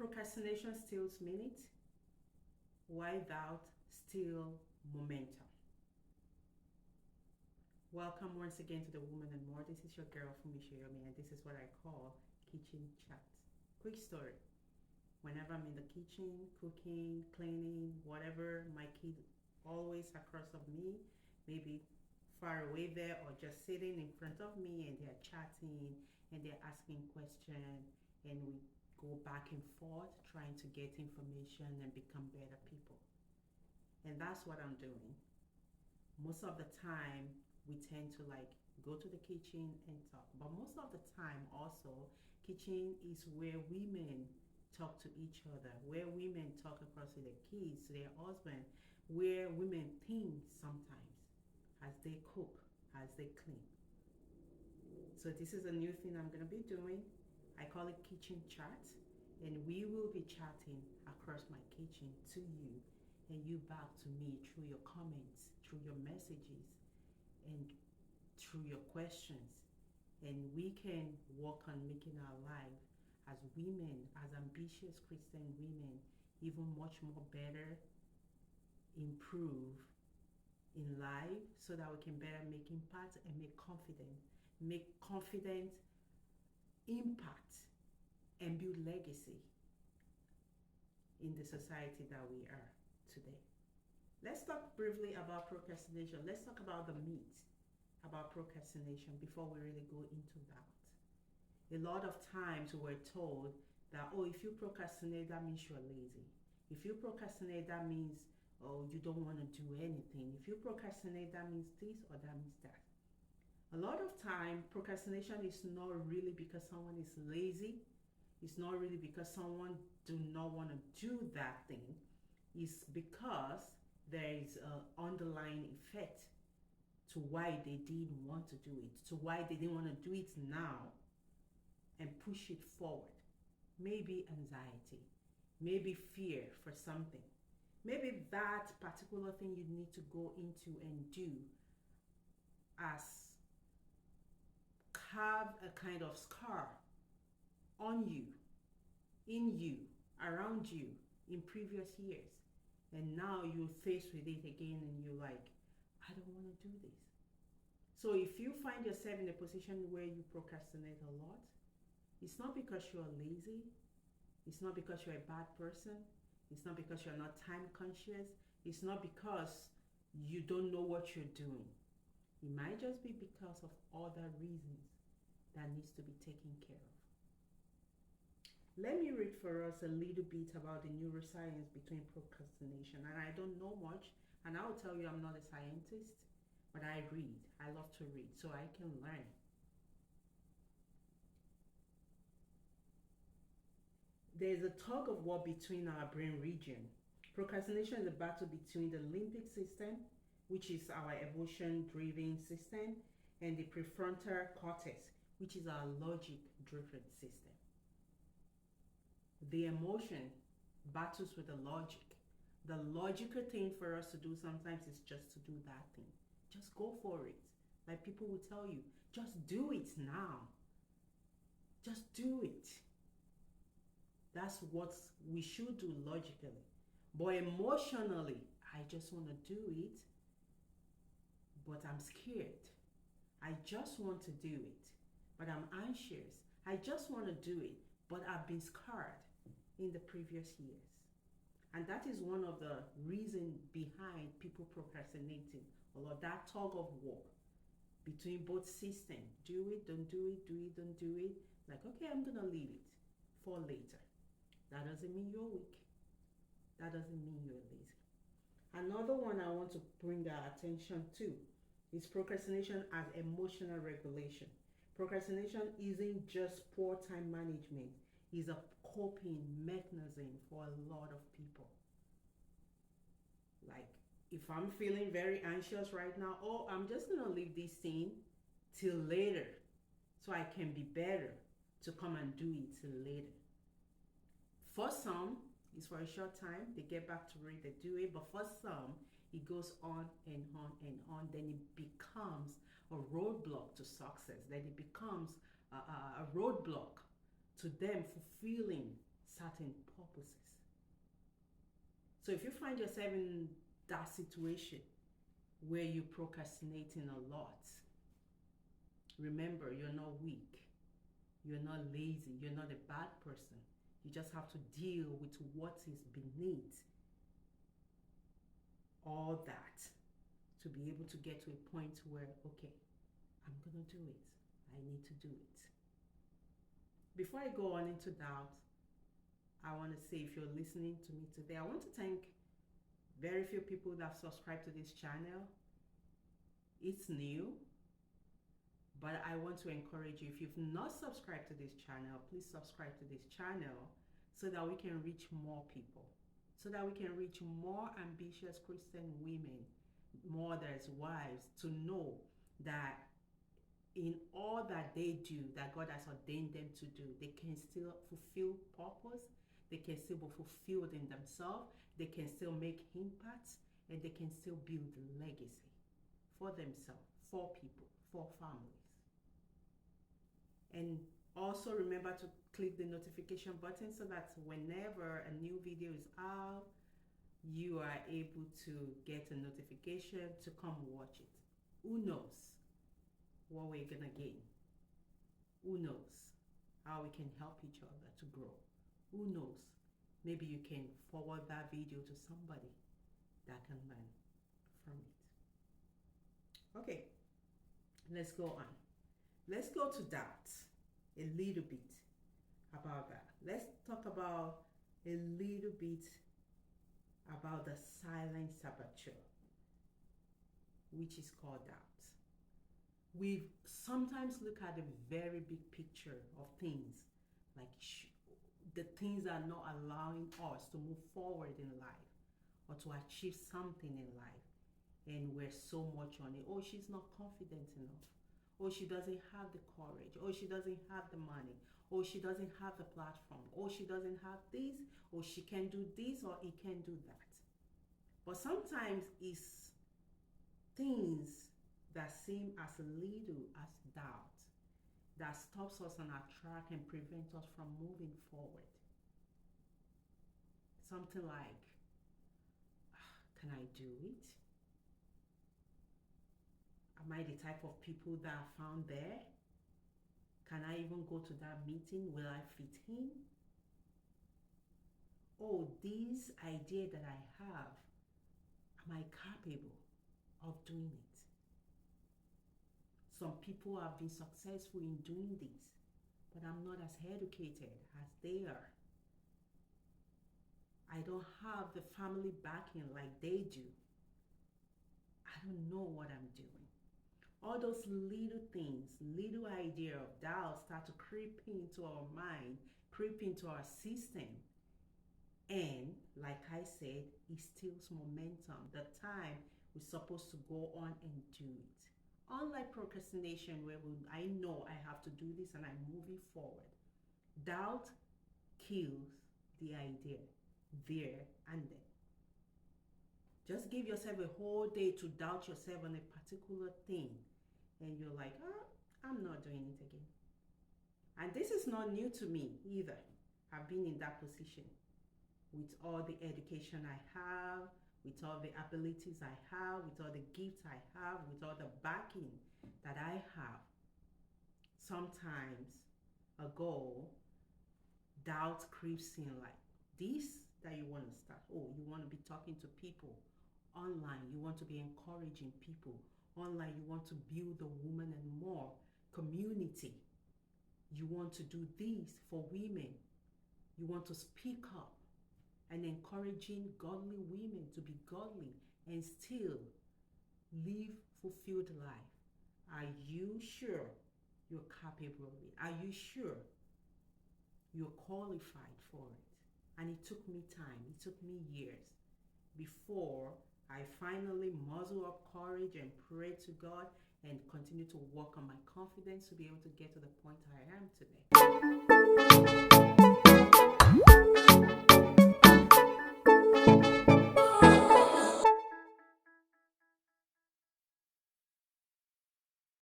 procrastination steals minutes, why doubt steal momentum? Welcome once again to the Woman and More. This is your girl Fumisha Yomi, and this is what I call kitchen chat. Quick story. Whenever I'm in the kitchen, cooking, cleaning, whatever, my kid always across of me, maybe far away there or just sitting in front of me, and they're chatting and they're asking questions, and we go back and forth trying to get information and become better people. And that's what I'm doing. Most of the time, we tend to go to the kitchen and talk. But most of the time also, kitchen is where women talk to each other, where women talk across to their kids, to their husband, where women think sometimes as they cook, as they clean. So this is a new thing I'm gonna be doing. I call it kitchen chat, and we will be chatting across my kitchen to you and you back to me through your comments, through your messages, and through your questions. And we can work on making our life as women, as ambitious Christian women, even much more better, improve in life so that we can better make impact and make confident impact and build legacy in the society that we are today. Let's talk briefly about procrastination. Let's talk about the myth about procrastination before we really go into that. A lot of times we're told that, oh, if you procrastinate, that means you're lazy. If you procrastinate, that means, oh, you don't want to do anything. If you procrastinate, that means this or that means that. A lot of time, procrastination is not really because someone is lazy. It's not really because someone do not want to do that thing. It's because there is an underlying effect to why they didn't want to do it, to why they didn't want to do it now and push it forward. Maybe anxiety, maybe fear for something. Maybe that particular thing you need to go into and do as have a kind of scar on you, in you, around you in previous years. And now you're faced with it again and you're like, I don't want to do this. So if you find yourself in a position where you procrastinate a lot, it's not because you're lazy. It's not because you're a bad person. It's not because you're not time conscious. It's not because you don't know what you're doing. It might just be because of other reasons that needs to be taken care of. Let me read for us a little bit about the neuroscience between procrastination. And I don't know much, and I'll tell you I'm not a scientist, but I read. I love to read, so I can learn. There's a tug of war between our brain region. Procrastination is a battle between the limbic system, which is our emotion-driven system, and the prefrontal cortex, which is our logic-driven system. The emotion battles with the logic. The logical thing for us to do sometimes is just to do that thing. Just go for it. Like people will tell you, just do it now. Just do it. That's what we should do logically. But emotionally, I just want to do it, but I'm scared. I just want to do it, but I'm anxious. I just want to do it, but I've been scarred in the previous years. And that is one of the reasons behind people procrastinating, or that tug of war between both systems. Do it, don't do it, do it, don't do it. Like, okay, I'm going to leave it for later. That doesn't mean you're weak. That doesn't mean you're lazy. Another one I want to bring our attention to is procrastination as emotional regulation. Procrastination isn't just poor time management. It's a coping mechanism for a lot of people. Like, if I'm feeling very anxious right now, oh, I'm just going to leave this thing till later so I can be better to come and do it till later. For some, it's for a short time. They get back to it, they do it. But for some, it goes on and on and on. Then it becomes a roadblock to success. Then it becomes a roadblock to them fulfilling certain purposes. So if you find yourself in that situation where you're procrastinating a lot, remember, you're not weak, you're not lazy, you're not a bad person. You just have to deal with what is beneath all that to be able to get to a point where, okay, I'm going to do it. I need to do it. Before I go on into doubt, I want to say, if you're listening to me today, I want to thank very few people that have subscribed to this channel. It's new, but I want to encourage you, if you've not subscribed to this channel, please subscribe to this channel so that we can reach more people, so that we can reach more ambitious Christian women, mothers, wives, to know that in all that they do, that God has ordained them to do, they can still fulfill purpose, they can still be fulfilled in themselves, they can still make impact, and they can still build legacy for themselves, for people, for families. And also remember to click the notification button so that whenever a new video is out, you are able to get a notification to come watch it. Who knows what we're gonna gain? Who knows how we can help each other to grow? Who knows? Maybe you can forward that video to somebody that can learn from it. Okay, let's go on. Let's go to doubt a little bit about that. Let's talk about a little bit about the silent saboteur, which is called doubt. We sometimes look at the very big picture of things, like the things that are not allowing us to move forward in life or to achieve something in life. And we're so much on it. Oh, she's not confident enough. Oh, she doesn't have the courage. Oh, she doesn't have the money. Oh, she doesn't have the platform. Oh, she doesn't have this. Or she can do this, or he can do that. But sometimes it's things that seem as little as doubt that stops us on our track and prevents us from moving forward. Something like, can I do it? Am I the type of people that are found there? Can I even go to that meeting? Will I fit in? Oh, this idea that I have, am I capable of doing it? Some people have been successful in doing this, but I'm not as educated as they are. I don't have the family backing like they do. I don't know what I'm doing. All those little things, little idea of doubt start to creep into our mind, creep into our system. And like I said, it steals momentum, the time we're supposed to go on and do it. Unlike procrastination, where I know I have to do this and I'm moving forward, doubt kills the idea there and then. Just give yourself a whole day to doubt yourself on a particular thing, and you're like, oh, I'm not doing it again. And this is not new to me either. I've been in that position with all the education I have, with all the abilities I have, with all the gifts I have, with all the backing that I have. Sometimes a goal, doubt creeps in, like this that you want to start. Oh, you want to be talking to people online. You want to be encouraging people online. You want to build a woman and more community. You want to do this for women. You want to speak up and encouraging godly women to be godly and still live fulfilled life. Are you sure you're capable of it? Are you sure you're qualified for it? And it took me time, it took me years before I finally muzzle up courage and pray to God and continue to work on my confidence to be able to get to the point I am today.